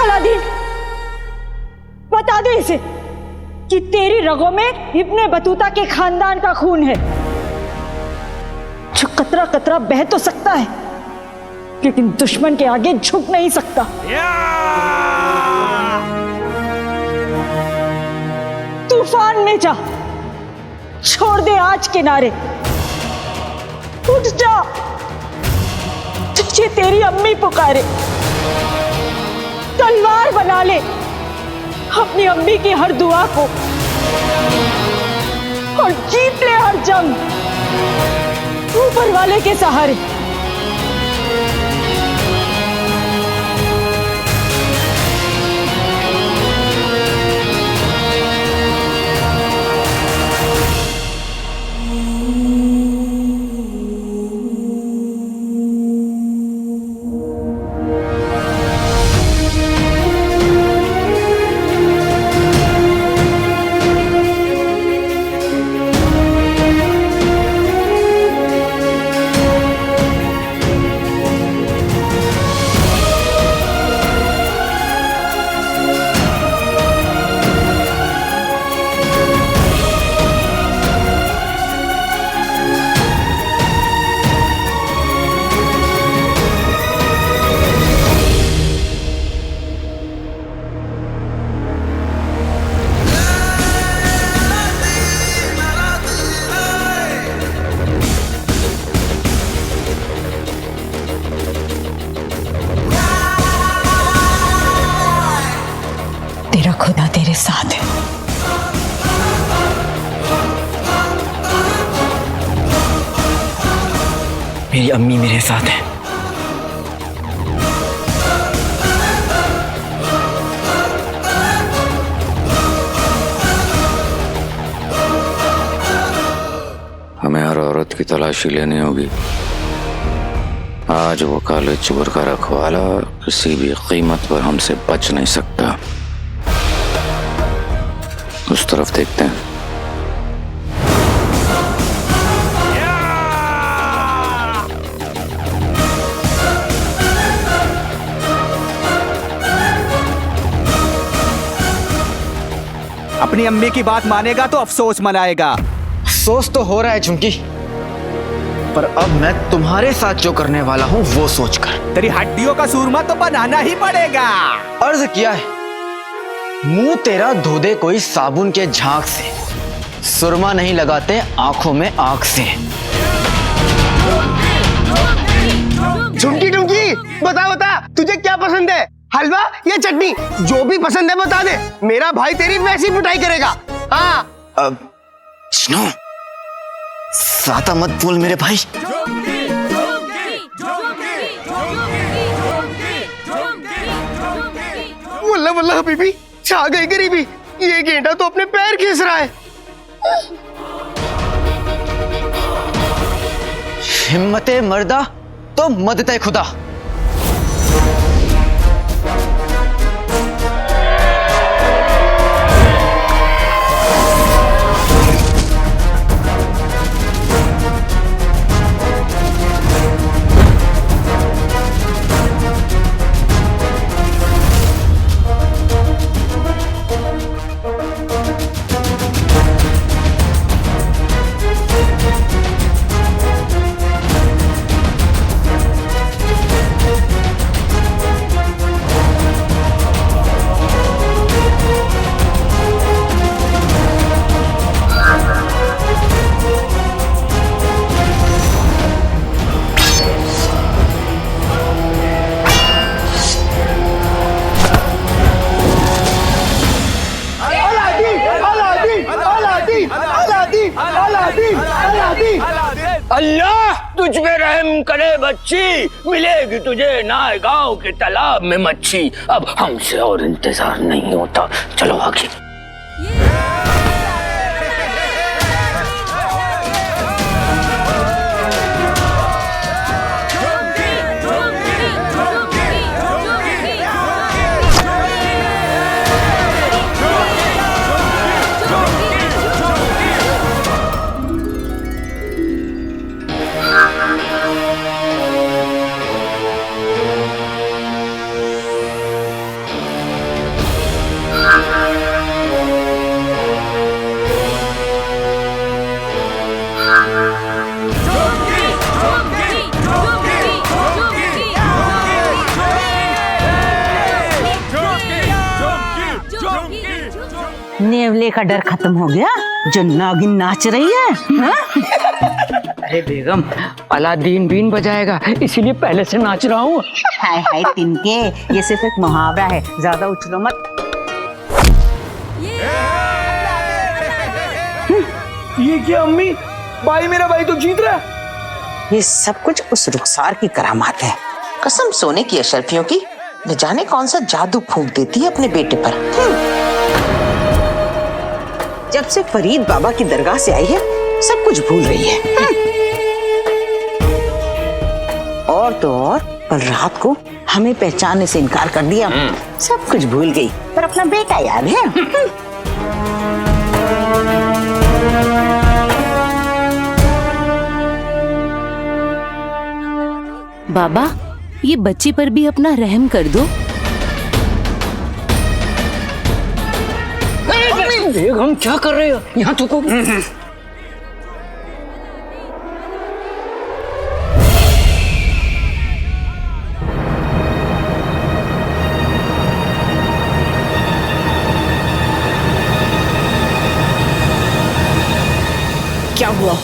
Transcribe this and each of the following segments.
Aladdin, बता दे इसे कि तेरी रगों में इब्ने बतूता के खानदान का खून है, जो कतरा कतरा बह तो सकता है लेकिन दुश्मन के आगे झुक नहीं सकता। तूफान में जा, छोड़ दे आज किनारे, उठ जा, तुझे तेरी अम्मी पुकारे। तलवार बना ले अपनी अम्मी की हर दुआ को और जीत ले हर जंग ऊपर वाले के सहारे। खुदा तेरे साथ है। मेरी अम्मी मेरे साथ है। हमें हर औरत की तलाशी लेनी होगी। आज वो काले चुबर का रखवाला किसी भी कीमत पर हमसे बच नहीं सकता। उस तरफ देखते हैं। अपनी अम्मी की बात मानेगा तो अफसोस मनाएगा। अफसोस तो हो रहा है झुमकी, पर अब मैं तुम्हारे साथ जो करने वाला हूँ वो सोचकर। तेरी हड्डियों का सूरमा तो बनाना ही पड़ेगा। अर्ज किया है, मुंह तेरा धो दे कोई साबुन के झाग से, सुरमा नहीं लगाते आंखों में आंख से। झुमकी झुमकी बता बता, तुझे क्या पसंद है, हलवा या चटनी? जो भी पसंद है बता दे, मेरा भाई तेरी वैसी पिटाई करेगा। हाँ स्नो, साता मत बोल मेरे भाई। वल्ला वल्ला हबीबी, छा गई गरीबी। ये गेंडा तो अपने पैर खींच रहा है। हिम्मते मर्दा तो मदते खुदा। अल्लाह तुझ पे रहम करे बच्ची, मिलेगी तुझे नाए गांव के तालाब में मच्छी। अब हमसे और इंतजार नहीं होता, चलो आगे। नेवले का डर खत्म हो गया जो नागिन नाच रही है, हाँ? अरे बेगम, अलादीन बीन बजाएगा इसीलिए पहले से नाच रहा हूँ। हाय हाय तिनके, ये सिर्फ एक मुहावरा है, ज्यादा उछलो मत। ये क्या अम्मी, भाई मेरा भाई तो जीत रहा है। ये सब कुछ उस रुखसार की करामात है। कसम सोने की अशरफियों की, न जाने कौन सा जादू फूंक देती है अपने बेटे पर। जब से फरीद बाबा की दरगाह से आई है सब कुछ भूल रही है। और तो और कल रात को हमें पहचानने से इनकार कर दिया। सब कुछ भूल गई पर अपना बेटा याद है। बाबा, ये बच्ची पर भी अपना रहम कर दो। बेगम क्या कर रहे हो, यहाँ थूको। क्या हुआ?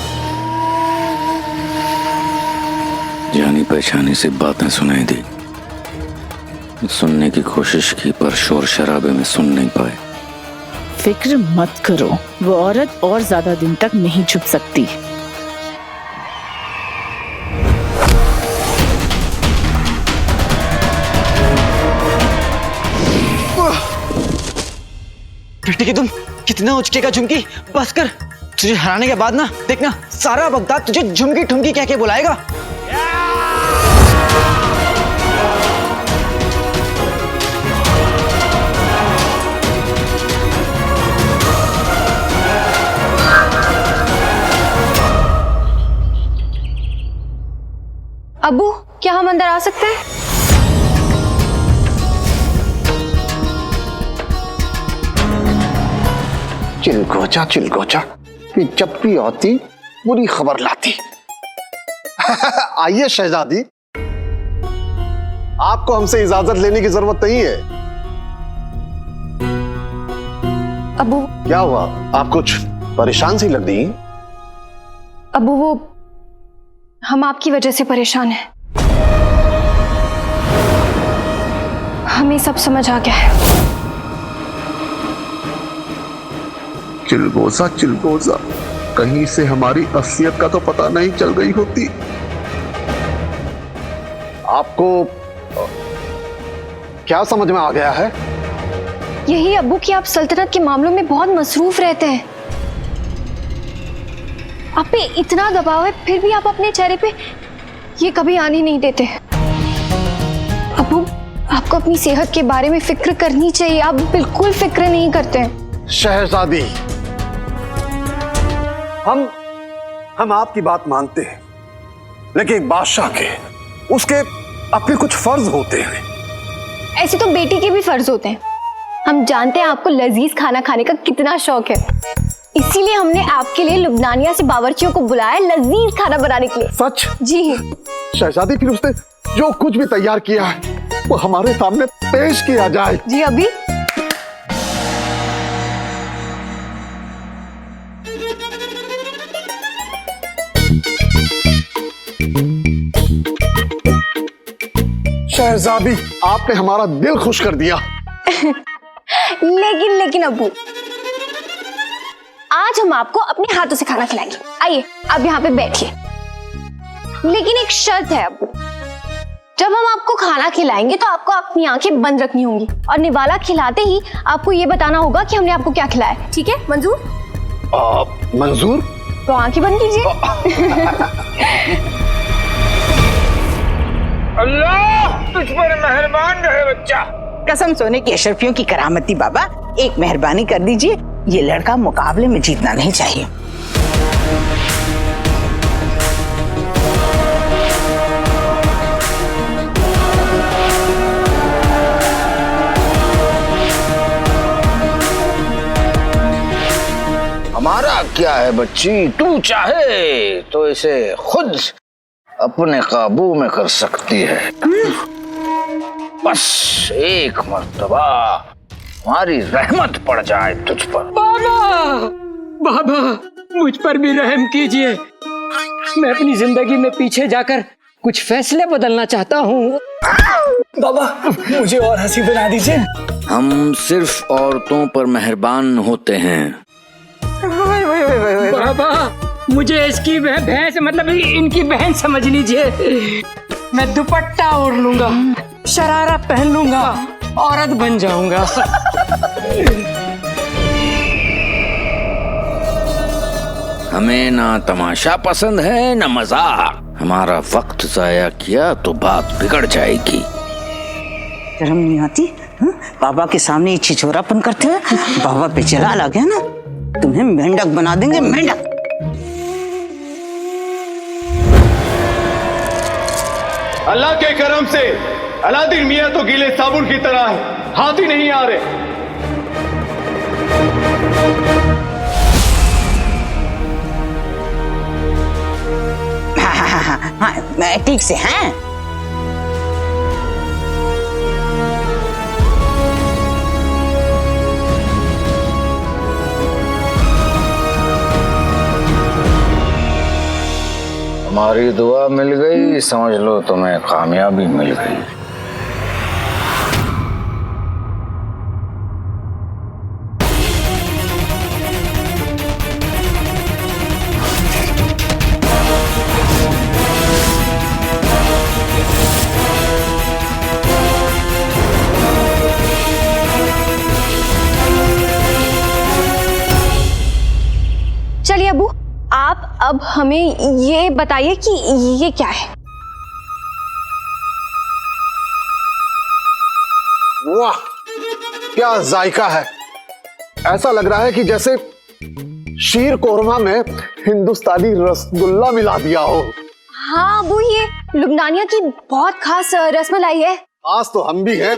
जानी पहचानी से बातें सुनाई दी, सुनने की कोशिश की पर शोर शराबे में सुन नहीं पाए। फिक्र मत करो, वो औरत और ज्यादा दिन तक नहीं छुप सकती। बेटी की तुम कितना उचकेगा झुमकी, बस कर। तुझे हराने के बाद ना देखना सारा बगदाद तुझे झुमकी ठुमकी कह के बुलाएगा। अब्बू, क्या हम अंदर आ सकते हैं? चिलगोचा कि जब भी आती बुरी खबर लाती। आइए शहजादी, आपको हमसे इजाजत लेने की जरूरत नहीं है। अब्बू, क्या हुआ, आप कुछ परेशान सी लग रही हैं? अब्बू, वो हम आपकी वजह से परेशान हैं। हमें सब समझ आ गया है। चिलगोजा, कहीं से हमारी असलियत का तो पता नहीं चल गई होती। आपको क्या समझ में आ गया है? यही अब्बू कि आप सल्तनत के मामलों में बहुत मसरूफ रहते हैं। आप पे इतना दबाव है फिर भी आप अपने चेहरे पे ये कभी आने नहीं देते। अब्बू, आपको अपनी सेहत के बारे में फिक्र करनी चाहिए, आप बिल्कुल फिक्र नहीं करते हैं। शहजादी, हम आपकी बात मानते हैं, लेकिन एक बादशाह के उसके अपने कुछ फर्ज होते हैं। ऐसे तो बेटी के भी फर्ज होते हैं। हम जानते हैं आपको लजीज खाना खाने का कितना शौक है, इसीलिए हमने आपके लिए लुबनानिया से बावर्चियों को बुलाया लजीज खाना बनाने के लिए। सच? जी। शहजादी, फिर उसने जो कुछ भी तैयार किया है वो हमारे सामने पेश किया जाए। जी अभी। शहजादी, आपने हमारा दिल खुश कर दिया। लेकिन अब्बू, आज हम आपको अपने हाथों से खाना खिलाएंगे। आइए आप यहाँ पे बैठिए। लेकिन एक शर्त है अब्बू, जब हम आपको खाना खिलाएंगे तो आपको अपनी आंखें बंद रखनी होंगी और निवाला खिलाते ही आपको ये बताना होगा कि हमने आपको क्या खिलाया। ठीक है, मंजूर? मंजूर। तो आंखें बंद कीजिए। अल्लाह तुझ पर मेहरबान रहे बच्चा। कसम सोने की अशरफियों की करामती बाबा, एक मेहरबानी कर दीजिए, ये लड़का मुकाबले में जीतना नहीं चाहिए। हमारा क्या है बच्ची, तू चाहे तो इसे खुद अपने काबू में कर सकती है। बस एक मर्तबा हमारी रहमत पड़ जाए तुझ पर। बाबा, बाबा मुझ पर भी रहम कीजिए। मैं अपनी जिंदगी में पीछे जाकर कुछ फैसले बदलना चाहता हूँ। बाबा मुझे और हंसी बना दीजिए। हम सिर्फ औरतों पर मेहरबान होते हैं। बाबा मुझे इसकी भैंस मतलब इनकी बहन समझ लीजिए। मैं दुपट्टा ओढ़ लूंगा, शरारा पहन लूंगा, औरत बन जाऊंगा। हमें ना तमाशा पसंद है ना मजाक। हमारा वक्त जाया किया तो बात बिगड़ जाएगी। शर्म नहीं आती? बाबा के सामने छिछोरापन करते हैं। बाबा पे चला ला गया ना, तुम्हें मेंढक बना देंगे, मेंढक। अल्लाह के करम से अलादीन मियां तो गीले साबुन की तरह है, हाथ ही नहीं आ रहे। हाँ, ठीक से हैं। हमारी दुआ मिल गई, समझ लो तुम्हें कामयाबी मिल गई। चलिए अबू, आप अब हमें ये बताइए कि ये क्या है। वाह क्या जायका है। ऐसा लग रहा है कि जैसे शीर कोरमा में हिंदुस्तानी रसगुल्ला मिला दिया हो। हाँ अबू, ये लुबनानिया की बहुत खास रसमलाई है। आज तो हम भी हैं,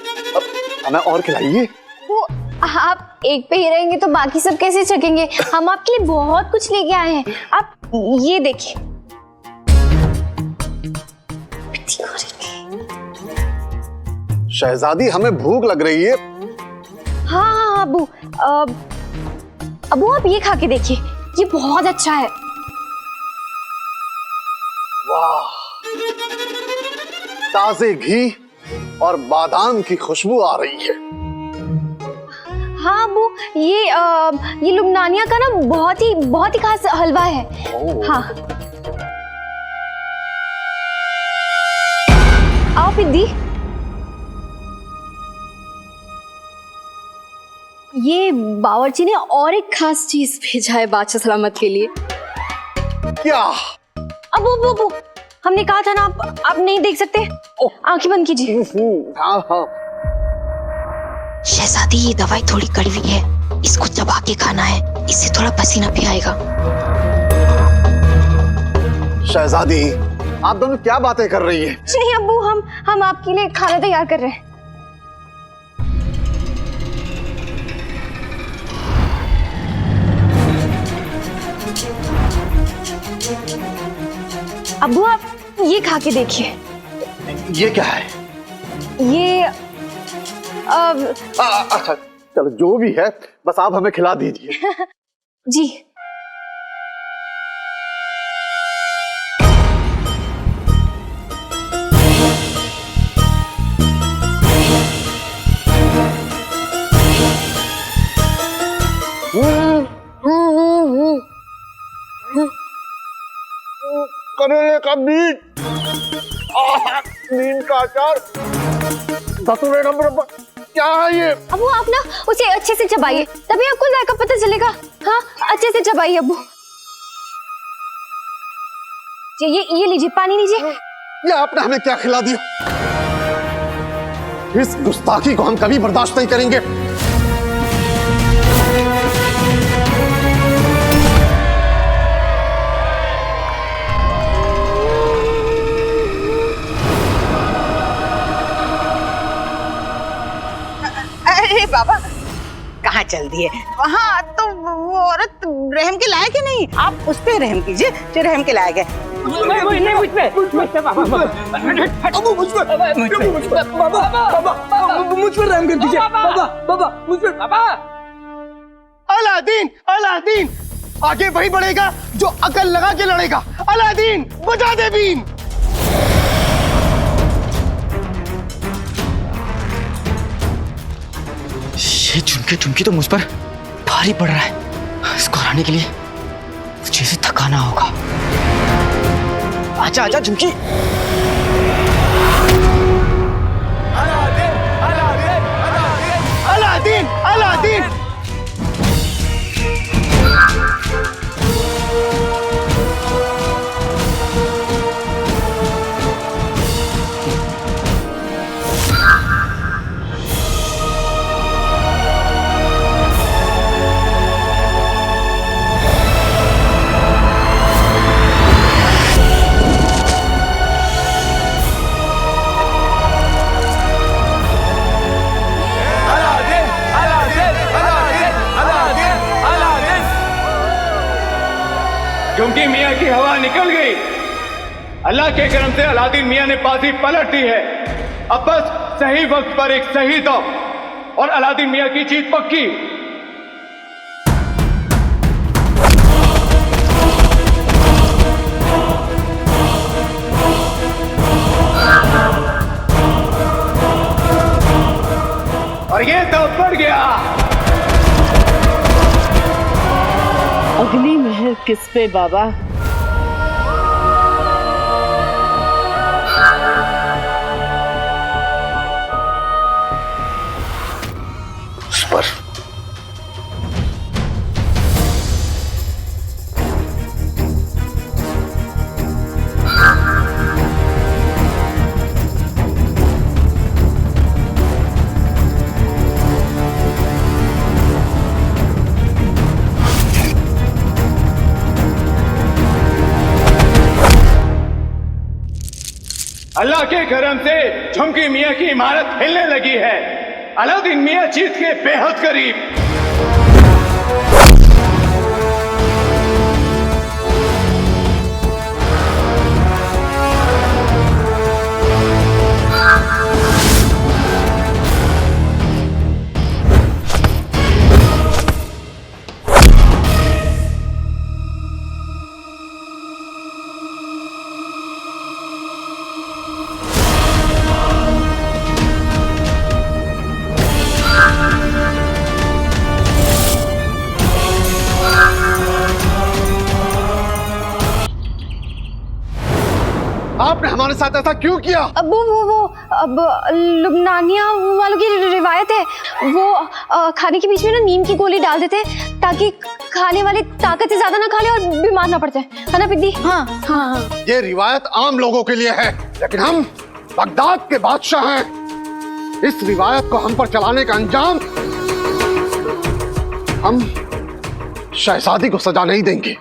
हमें और खिलाइए। वो आप एक पे ही रहेंगे तो बाकी सब कैसे चखेंगे? हम आपके लिए बहुत कुछ लेके आए हैं, आप ये देखिए। शहजादी हमें भूख लग रही है। हाँ अबू, अबू आप ये खा के देखिए, ये बहुत अच्छा है। वाह, ताजे घी और बादाम की खुशबू आ रही है। हाँ अबू, ये लुबनानिया का ना बहुत ही खास हलवा है। हाँ आओ पिद्दी, ये बावर्ची ने और एक खास चीज भेजा है बादशाह सलामत के लिए। क्या? अबू, हमने कहा था ना, आप नहीं देख सकते, आंखें बंद कीजिए। हाँ हाँ। शहजादी ये दवाई थोड़ी कड़वी है, इसको चबा के खाना है, इससे थोड़ा पसीना भी आएगा। शहजादी आप दोनों क्या बातें कर रही है? नहीं अब्बू, हम आपके लिए खाना तैयार कर रहे हैं। अब्बू आप ये खा के देखिए। ये क्या है? ये अच्छा चलो जो भी है, बस आप हमें खिला दीजिए। जी। करेले का बीज, नीम का अचार, धतूरे का मुरब्बा, क्या है ये? अब्बू आप ना उसे अच्छे से चबाइए, तभी आपको जायका पता चलेगा। हाँ अच्छे से चबाइए अब्बू। ये लीजिए, पानी लीजिए। ये आपने हमें क्या खिला दिया? इस गुस्ताखी को हम कभी बर्दाश्त नहीं करेंगे। अरे बाबा कहाँ चल दिए? वहाँ तो वो औरत रहम के लायक ही नहीं, आप उस पे रहम कीजिए जो रहम के लायक है। नहीं मुझ पे बाबा मुझ पर रहम कर दीजिए बाबा मुझ पर। अलादीन अलादीन आगे वही बढ़ेगा जो अकल लगा के लड़ेगा। अलादीन बजा दे बीन। ये झुमके झुमकी तो मुझ पर भारी पड़ रहा है। इसको हराने के लिए मुझे इसे थकाना होगा। आजा आजा Jhumki. Aladdin Aladdin Aladdin Aladdin. Jhumki मियाँ की हवा निकल गई। अल्लाह के करम से अलादीन मियाँ ने बाजी पलट दी है। अब बस सही वक्त पर एक सही दम और अलादीन मियाँ की जीत पक्की। और ये तो बढ़ गया। अगली मेहर किस पे बाबा? उस पर। अल्लाह के करम से झुमकी मियाँ की इमारत हिलने लगी है। अलादीन मियाँ जीत के बेहद करीब। आपने हमारे साथ ऐसा क्यों किया? अब अब लुबनानिया वालों की रिवायत है। वो खाने के बीच में ना नीम की गोली डाल देते हैं ताकि खाने वाले ताकत से ज्यादा ना खा ले और बीमार ना पड़ जाए, है ना पिद्दी? हाँ हाँ हाँ। ये रिवायत आम लोगों के लिए है, लेकिन हम बगदाद के बादशाह हैं। इस रिवायत को हम पर चलाने का अंजाम हम शहजादी को सजा नहीं देंगे।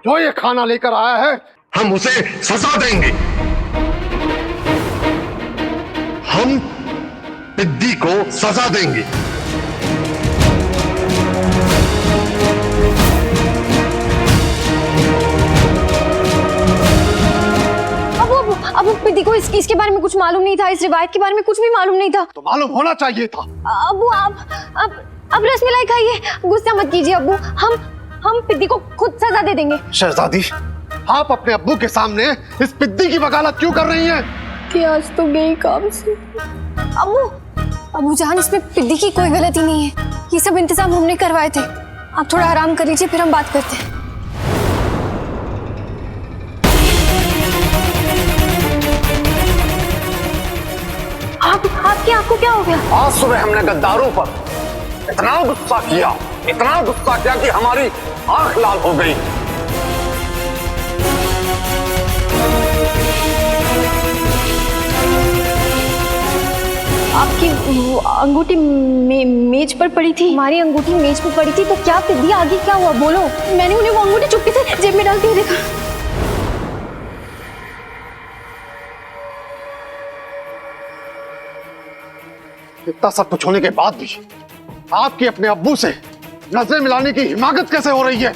जो ये खाना लेकर आया है हम उसे सजा देंगे। हम पिद्दी को सजा देंगे। अब पिद्दी को इसके बारे में कुछ मालूम नहीं था, इस रिवायत के बारे में कुछ भी मालूम नहीं था। तो मालूम होना चाहिए था। अबू अब रसमलाई खाइए, गुस्सा मत कीजिए अब्बू। हम पिद्दी को खुद सजा दे देंगे। शहजादी, आप अपने अब्बू के सामने इस पिद्दी की वकालत क्यों कर रही हैं? कि आज तो गई काम से। अबू जान, इसमें पिद्दी की कोई गलती नहीं है। ये सब इंतजाम हमने करवाए थे। आप थोड़ा आराम कर लीजिए, फिर हम बात करते हैं। आपकी आंख को क्या हो गया? आज सुबह हमने गद्दारों पर इतना गुस्सा किया कि हमारी आंख लाल हो गई। आपकी अंगूठी मेज पर पड़ी थी। हमारी अंगूठी मेज पर पड़ी थी, तो क्या पिद्दी आगे क्या हुआ बोलो? मैंने उन्हें वो अंगूठी चुपके से जेब में डाल के देखा। इतना सब कुछ होने के बाद भी आपकी अपने अब्बू से नजरें मिलाने की हिमाकत कैसे हो रही है?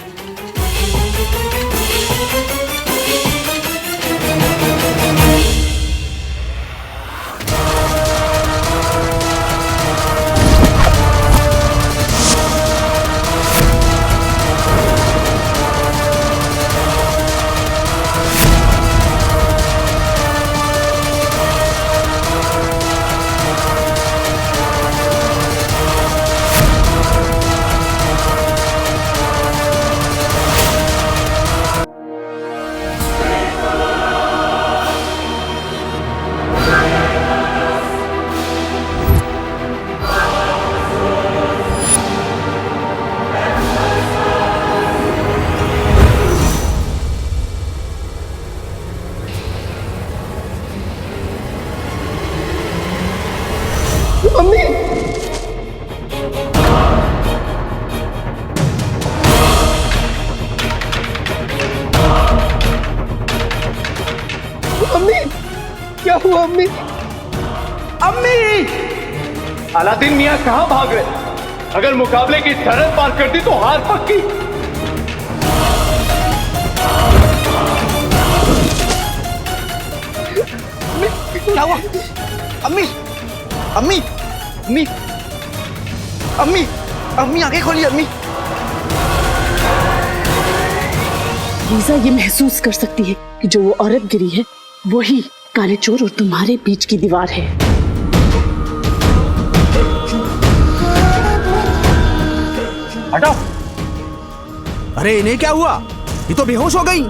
अम्मी अम्मी! अलादीन मियां कहां भाग रहे? अगर मुकाबले की सरहद पार कर दी तो हार पक्की। क्या हुआ? अम्मी अम्मी अम्मी अम्मी अम्मी आंखें खोली अम्मी। लीजा ये महसूस कर सकती है कि जो वो औरत गिरी है वही काले चोर और तुम्हारे बीच की दीवार है। हटो। अरे इन्हें क्या हुआ? ये तो बेहोश हो गई।